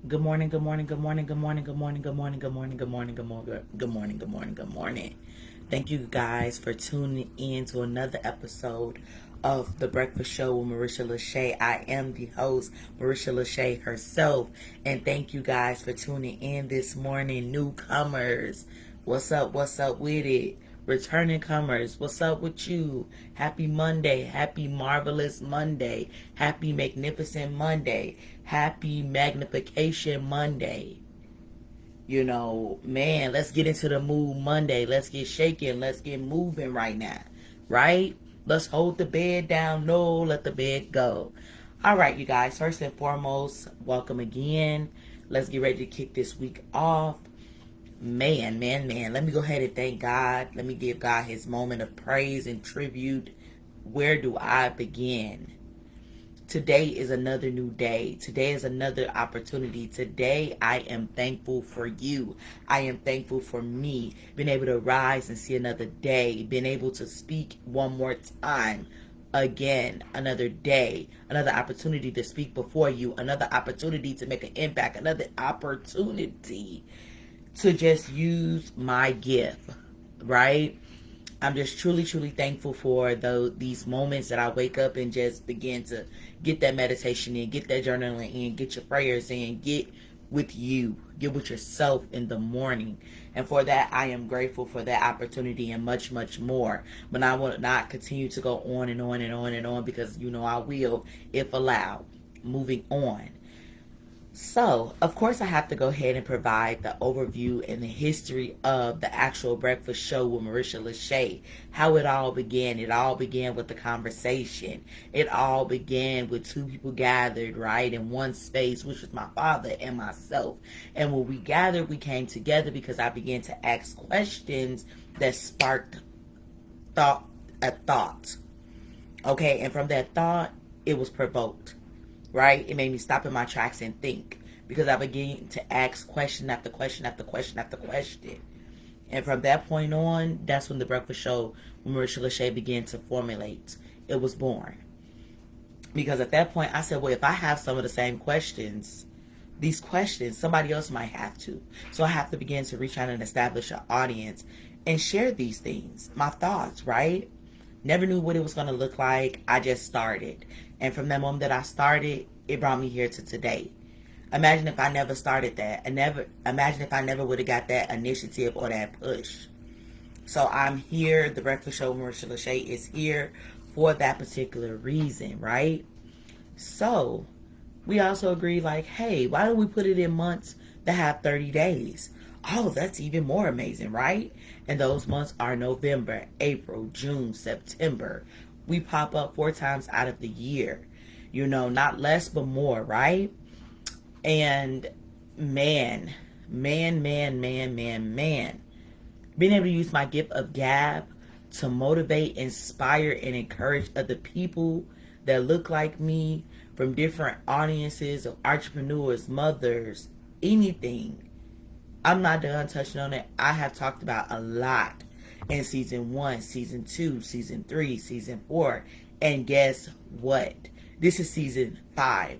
Good morning, good morning, good morning, good morning, good morning, good morning, good morning, good morning, good morning, good morning, good morning, good morning. Thank you guys for tuning in to another episode of The Breakfast Show with Marisha LaShay. I am the host, Marisha LaShay herself. And thank you guys for tuning in this morning, newcomers. What's up with it? Returning comers, what's up with you? Happy Monday, happy marvelous Monday, happy magnificent Monday, happy magnification Monday. Man, let's get into the mood Monday. Let's get shaking, let's get moving right now, right? Let's hold the bed down, no, let the bed go. All right, you guys, first and foremost, welcome again. Let's get ready to kick this week off. Man. Let me go ahead and thank God. Let me give God his moment of praise and tribute. Where do I begin? Today is another new day. Today is another opportunity. Today, I am thankful for you. I am thankful for me being able to rise and see another day, being able to speak one more time. Again, another day, another opportunity to speak before you, another opportunity to make an impact, another opportunity to just use my gift, right? I'm just truly thankful for these moments that I wake up and just begin to get that meditation in, get that journaling in, get your prayers in, get with you, get with yourself in the morning. And for that, I am grateful for that opportunity and much more. But I will not continue to go on and on and on and on because I will if allowed. Moving on. So, of course, I have to go ahead and provide the overview and the history of the actual breakfast show with Marisha LaShay. How it all began. It all began with the conversation. It all began with two people gathered, right, in one space, which was my father and myself. And when we gathered, we came together because I began to ask questions that sparked a thought. Okay, and from that thought, it was provoked, right? It made me stop in my tracks and think because I began to ask question after question after question after question. And from that point on, that's when the breakfast show with Marisha LaShay began to formulate. It was born. Because at that point, I said, well, if I have some of the same questions, these questions, somebody else might have to. So I have to begin to reach out and establish an audience and share these things, my thoughts, right? Never knew what it was going to look like. I just started. And from that moment that I started, it brought me here to today. Imagine if I never started that. Imagine if I never would have got that initiative or that push. So I'm here. The Breakfast Show with Marisha LaShay is here for that particular reason, right? So we also agreed like, hey, why don't we put it in months that have 30 days? Oh, that's even more amazing, right? And those months are November, April, June, September. We pop up 4 times out of the year. Not less but more, right? And man. Being able to use my gift of gab to motivate, inspire, and encourage other people that look like me from different audiences of entrepreneurs, mothers, anything. I'm not done touching on it. I have talked about a lot in season 1, season 2, season 3, season 4. And guess what? This is season 5.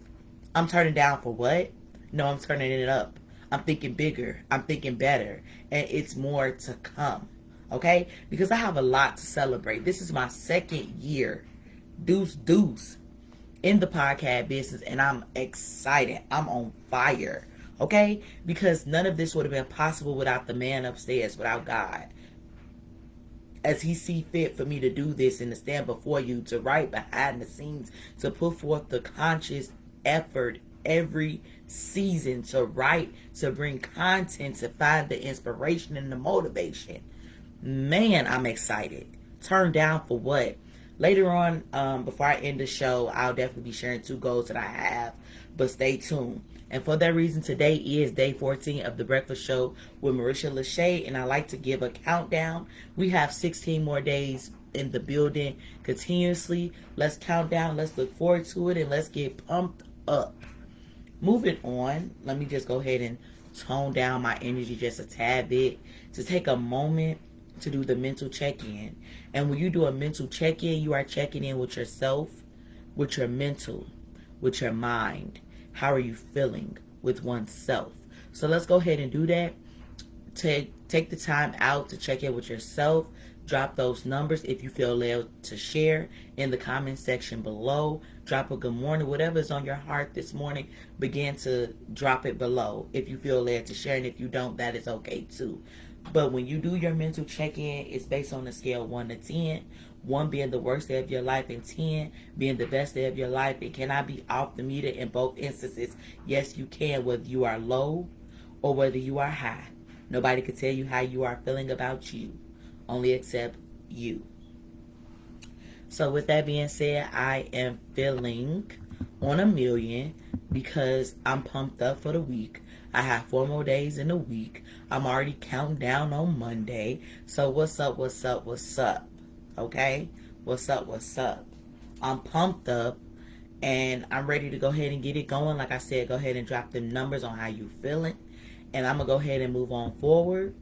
I'm turning down for what? No, I'm turning it up. I'm thinking bigger. I'm thinking better. And it's more to come. Okay? Because I have a lot to celebrate. This is my second year. Deuce. In the podcast business. And I'm excited. I'm on fire. Okay? Because none of this would have been possible without the man upstairs, without God. As he see fit for me to do this and to stand before you, to write behind the scenes, to put forth the conscious effort every season to write, to bring content, to find the inspiration and the motivation. Man, I'm excited. Turned down for what? Later on, before I end the show, I'll definitely be sharing 2 goals that I have, but stay tuned. And for that reason, today is day 14 of the Breakfast Show with Marisha LaShay, and I like to give a countdown. We have 16 more days in the building continuously. Let's count down, let's look forward to it, and let's get pumped up. Moving on, let me just go ahead and tone down my energy just a tad bit to take a moment to do the mental check-in. And when you do a mental check-in, you are checking in with yourself, with your mental, with your mind. How are you feeling? with oneself. So let's go ahead and do that. Take the time out to check in with yourself. Drop those numbers if you feel led to share in the comment section below. Drop a good morning, whatever is on your heart this morning. Begin to drop it below if you feel led to share, and if you don't, that is okay too. But when you do your mental check-in, it's based on a scale 1 to 10. 1 being the worst day of your life and 10 being the best day of your life. It cannot be off the meter in both instances. Yes, you can, whether you are low or whether you are high. Nobody can tell you how you are feeling about you, only except you. So with that being said, I am feeling on a million because I'm pumped up for the week. I have 4 more days in the week. I'm already counting down on Monday. So what's up, what's up, what's up? Okay? What's up, what's up? I'm pumped up and I'm ready to go ahead and get it going. Like I said, go ahead and drop them numbers on how you feeling. And I'm going to go ahead and move on forward.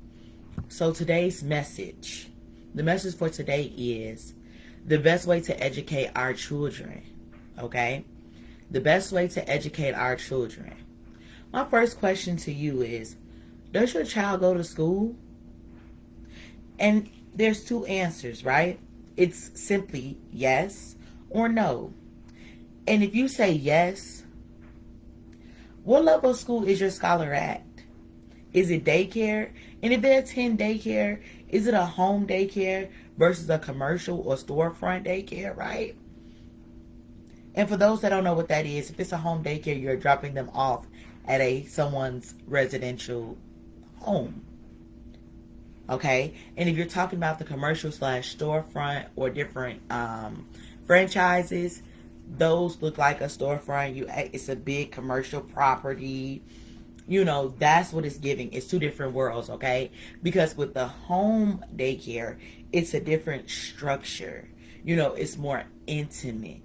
So today's message. The message for today is the best way to educate our children. Okay? The best way to educate our children. My first question to you is, does your child go to school? And there's 2 answers, right? It's simply yes or no. And if you say yes, what level of school is your scholar at? Is it daycare? And if they attend daycare, is it a home daycare versus a commercial or storefront daycare, right? And for those that don't know what that is, if it's a home daycare, you're dropping them off at someone's residential home. Okay? And if you're talking about the commercial / storefront or different franchises, those look like a storefront. It's a big commercial property. You know, that's what it's giving. It's 2 different worlds, okay? Because with the home daycare, it's a different structure. You know, it's more intimate.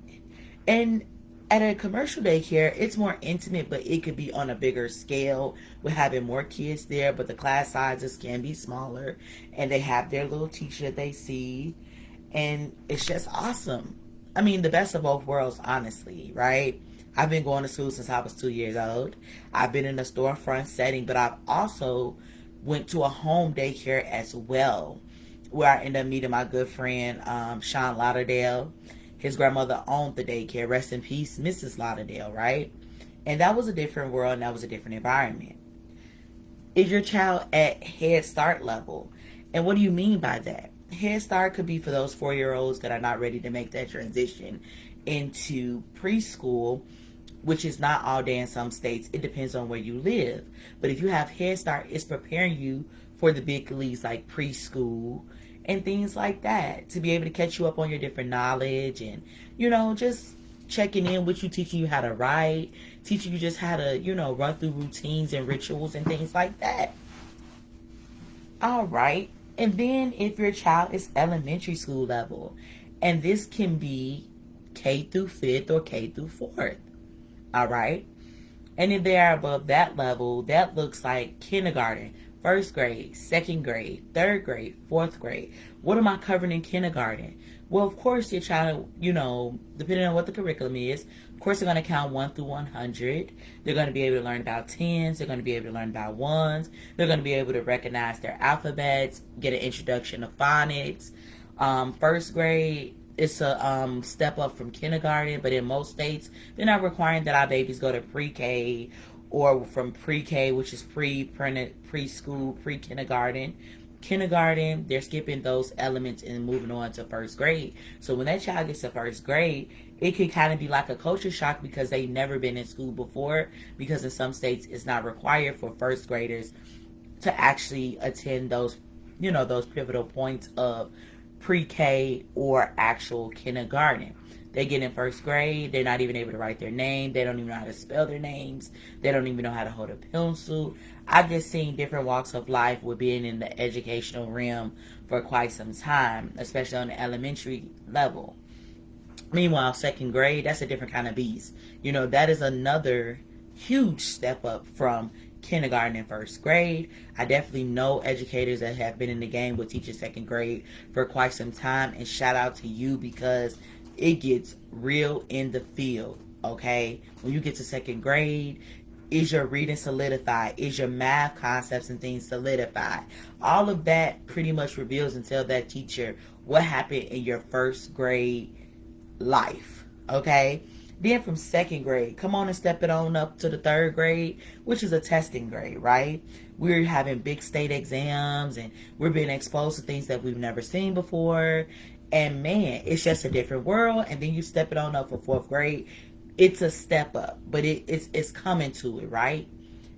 And at a commercial daycare, it's more intimate, but it could be on a bigger scale with having more kids there, but the class sizes can be smaller, and they have their little teacher that they see, and it's just awesome. I mean, the best of both worlds, honestly, right? I've been going to school since I was 2 years old. I've been in a storefront setting, but I've also went to a home daycare as well, where I ended up meeting my good friend, Sean Lauderdale. His grandmother owned the daycare. Rest in peace, Mrs. Lauderdale, right? And that was a different world, and that was a different environment. Is your child at Head Start level? And what do you mean by that? Head Start could be for those 4-year-olds that are not ready to make that transition into preschool, which is not all day in some states. It depends on where you live. But if you have Head Start, it's preparing you for the big leagues like preschool and things like that, to be able to catch you up on your different knowledge and, you know, just checking in with you, teaching you how to write, teaching you just how to, you know, run through routines and rituals and things like that. All right. And then if your child is elementary school level, and this can be K through 5th or K through 4th. All right. And if they are above that level, that looks like kindergarten, 1st grade, 2nd grade, 3rd grade, 4th grade. What am I covering in kindergarten? Well, of course, your child, you know, depending on what the curriculum is, of course, they're going to count 1 through 100. They're going to be able to learn about 10s. They're going to be able to learn about 1s. They're going to be able to recognize their alphabets, get an introduction to phonics. 1st grade, it's a step up from kindergarten, but in most states, they're not requiring that our babies go to pre-K or from pre-K, which is preschool, pre-kindergarten. Kindergarten, they're skipping those elements and moving on to 1st grade. So when that child gets to 1st grade, it could kind of be like a culture shock because they've never been in school before, because in some states it's not required for 1st graders to actually attend those, you know, those pivotal points of pre-K or actual kindergarten. They get in 1st grade, they're not even able to write their name, they don't even know how to spell their names, they don't even know how to hold a pencil. I've just seen different walks of life with being in the educational realm for quite some time, especially on the elementary level. Meanwhile, 2nd grade, that's a different kind of beast. You know, that is another huge step up from kindergarten and 1st grade. I definitely know educators that have been in the game with teaching 2nd grade for quite some time, and shout out to you, because it gets real in the field, okay? When you get to 2nd grade, Is your reading solidified? Is your math concepts and things solidified? All of that pretty much reveals and tells that teacher what happened in your first grade life. Okay? Then from second grade, come on and step it on up to the third grade, which is a testing grade, right? We're having big state exams and we're being exposed to things that we've never seen before. And man, it's just a different world. And then you step it on up for fourth grade. It's a step up, but it's coming to it, right?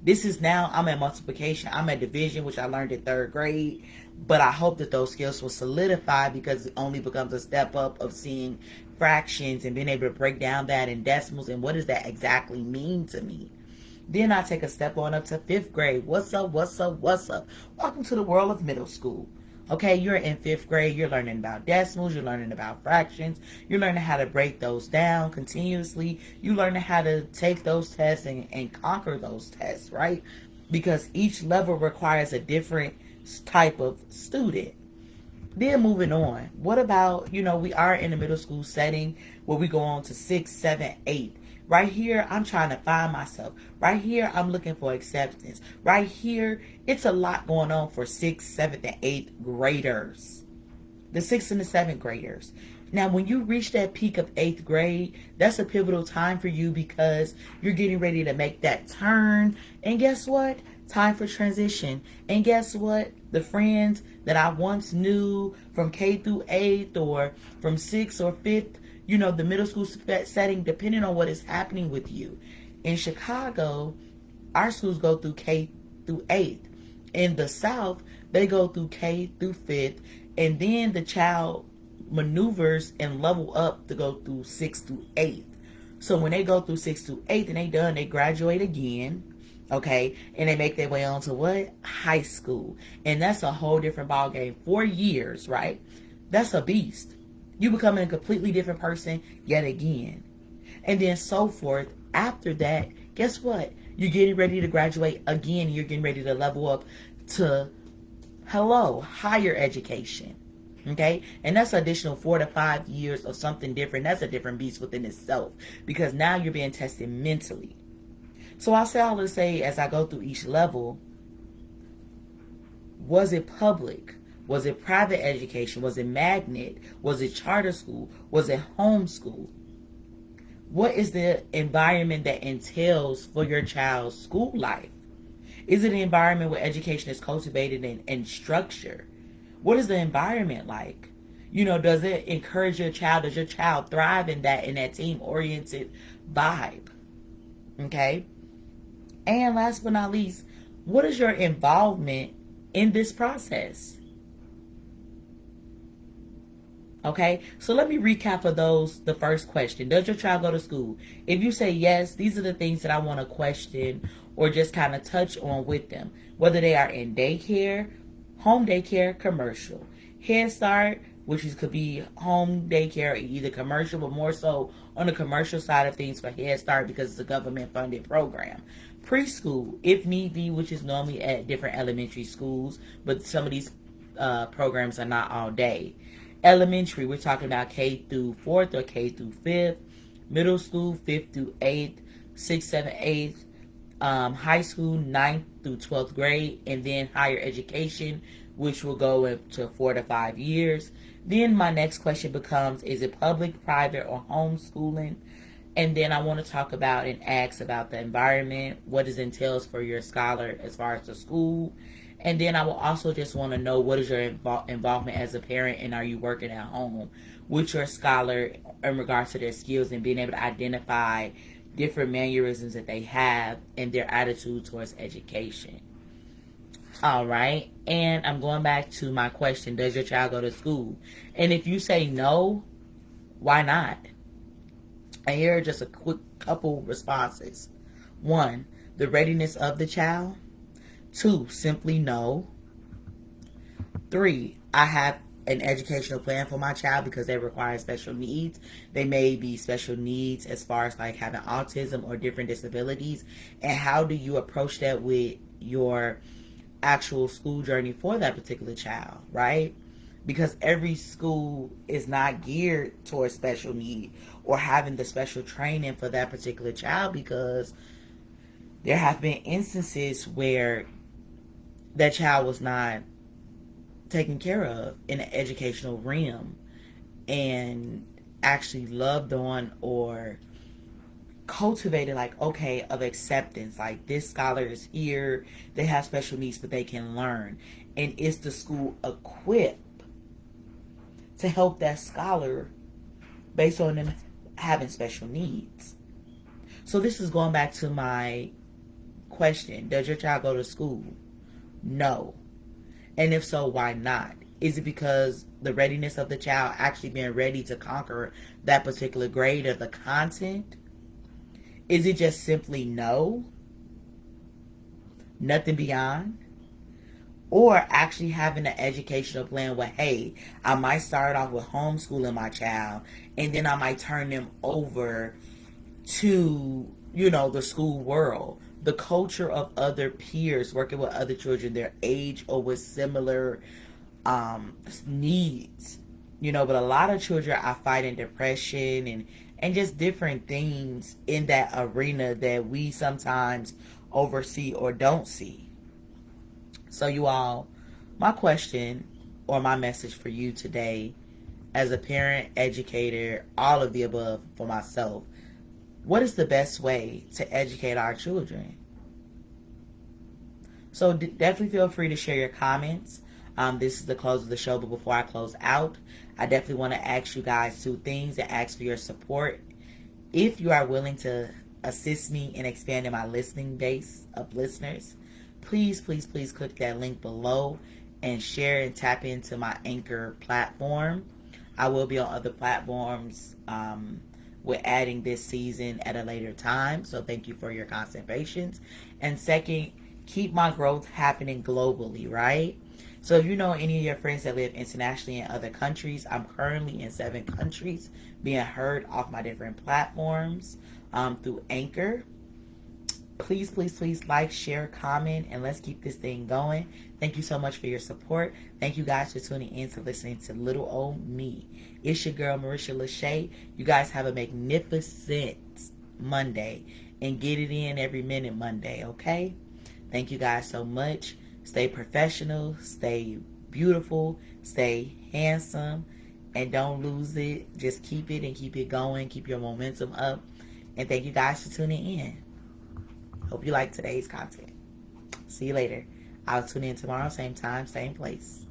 This is now, I'm at multiplication. I'm at division, which I learned in third grade. But I hope that those skills will solidify because it only becomes a step up of seeing fractions and being able to break down that in decimals and what does that exactly mean to me. Then I take a step on up to fifth grade. What's up, what's up, what's up? Welcome to the world of middle school. Okay, you're in fifth grade. You're learning about decimals. You're learning about fractions. You're learning how to break those down continuously. You're learning how to take those tests and conquer those tests, right? Because each level requires a different type of student. Then moving on, what about, we are in a middle school setting where we go on to 6, 7, 8. Right here, I'm trying to find myself. Right here, I'm looking for acceptance. Right here, it's a lot going on for 6th, 7th, and 8th graders. The 6th and the 7th graders. Now, when you reach that peak of 8th grade, that's a pivotal time for you because you're getting ready to make that turn. And guess what? Time for transition. And guess what? The friends that I once knew from K through 8th or from 6th or 5th, the middle school setting, depending on what is happening with you. In Chicago, our schools go through K through 8th. In the South, they go through K through 5th. And then the child maneuvers and level up to go through 6th through 8th. So when they go through 6th through 8th and they done, they graduate again. Okay, and they make their way on to what? High school. And that's a whole different ball game. 4 years, right? That's a beast. You becoming a completely different person yet again. And then so forth. After that, guess what? You're getting ready to graduate again. You're getting ready to level up to, higher education. Okay? And that's an additional 4 to 5 years of something different. That's a different beast within itself. Because now you're being tested mentally. So I'll say all to say as I go through each level, was it public? Was it private education? Was it magnet? Was it charter school? Was it homeschool? What is the environment that entails for your child's school life? Is it an environment where education is cultivated and structured? What is the environment like? Does it encourage your child? Does your child thrive in that team-oriented vibe? Okay? And last but not least, what is your involvement in this process? Okay, so let me recap for those. The first question, does your child go to school? If you say yes, these are the things that I want to question or just kind of touch on with them. Whether they are in daycare, home daycare, commercial. Head Start, which could be home daycare, either commercial, but more so on the commercial side of things for Head Start because it's a government-funded program. Preschool, if need be, which is normally at different elementary schools, but some of these programs are not all day. Elementary, we're talking about K through 4th or K through 5th. Middle school, 5th through 8th. 6th, 7th, 8th. High school, 9th through 12th grade. And then higher education, which will go into 4 to 5 years. Then my next question becomes, is it public, private, or homeschooling? And then I want to talk about and ask about the environment, what it entails for your scholar as far as the school. And then I will also just want to know what is your involvement as a parent and are you working at home with your scholar in regards to their skills and being able to identify different mannerisms that they have and their attitude towards education. All right. And I'm going back to my question, does your child go to school? And if you say no, why not? And here are just a quick couple responses. 1, the readiness of the child. 2, simply no. 3, I have an educational plan for my child because they require special needs. They may be special needs as far as like having autism or different disabilities. And how do you approach that with your actual school journey for that particular child, right? Because every school is not geared towards special need or having the special training for that particular child because There have been instances where that child was not taken care of in an educational realm and actually loved on or cultivated, like, okay, of acceptance, like this scholar is here, they have special needs but they can learn, and is the school equipped to help that scholar based on them having special needs? So this is going back to my question: does your child go to school? No. And if so, why not? Is it because the readiness of the child actually being ready to conquer that particular grade of the content? Is it just simply no? Nothing beyond? Or actually having an educational plan where, hey, I might start off with homeschooling my child and then I might turn them over to, the school world, the culture of other peers, working with other children their age or with similar needs. But a lot of children are fighting depression and just different things in that arena that we sometimes oversee or don't see. So you all, my question or my message for you today, as a parent, educator, all of the above for myself: what is the best way to educate our children? So definitely feel free to share your comments. This is the close of the show, but before I close out, I definitely want to ask you guys two things and ask for your support. If you are willing to assist me in expanding my listening base of listeners, please, please, please click that link below and share and tap into my Anchor platform. I will be on other platforms. We're adding this season at a later time, so thank you for your constant patience. And second, keep my growth happening globally, right? So if you know any of your friends that live internationally in other countries, I'm currently in 7 countries being heard off my different platforms through Anchor. Please, please, please like, share, comment, and let's keep this thing going. Thank you so much for your support. Thank you guys for tuning in to listening to Little Old Me. It's your girl, Marisha LaShay. You guys have a magnificent Monday and get it in every minute Monday, okay? Thank you guys so much. Stay professional, stay beautiful, stay handsome, and don't lose it. Just keep it and keep it going. Keep your momentum up. And thank you guys for tuning in. Hope you like today's content. See you later. I'll tune in tomorrow, same time, same place.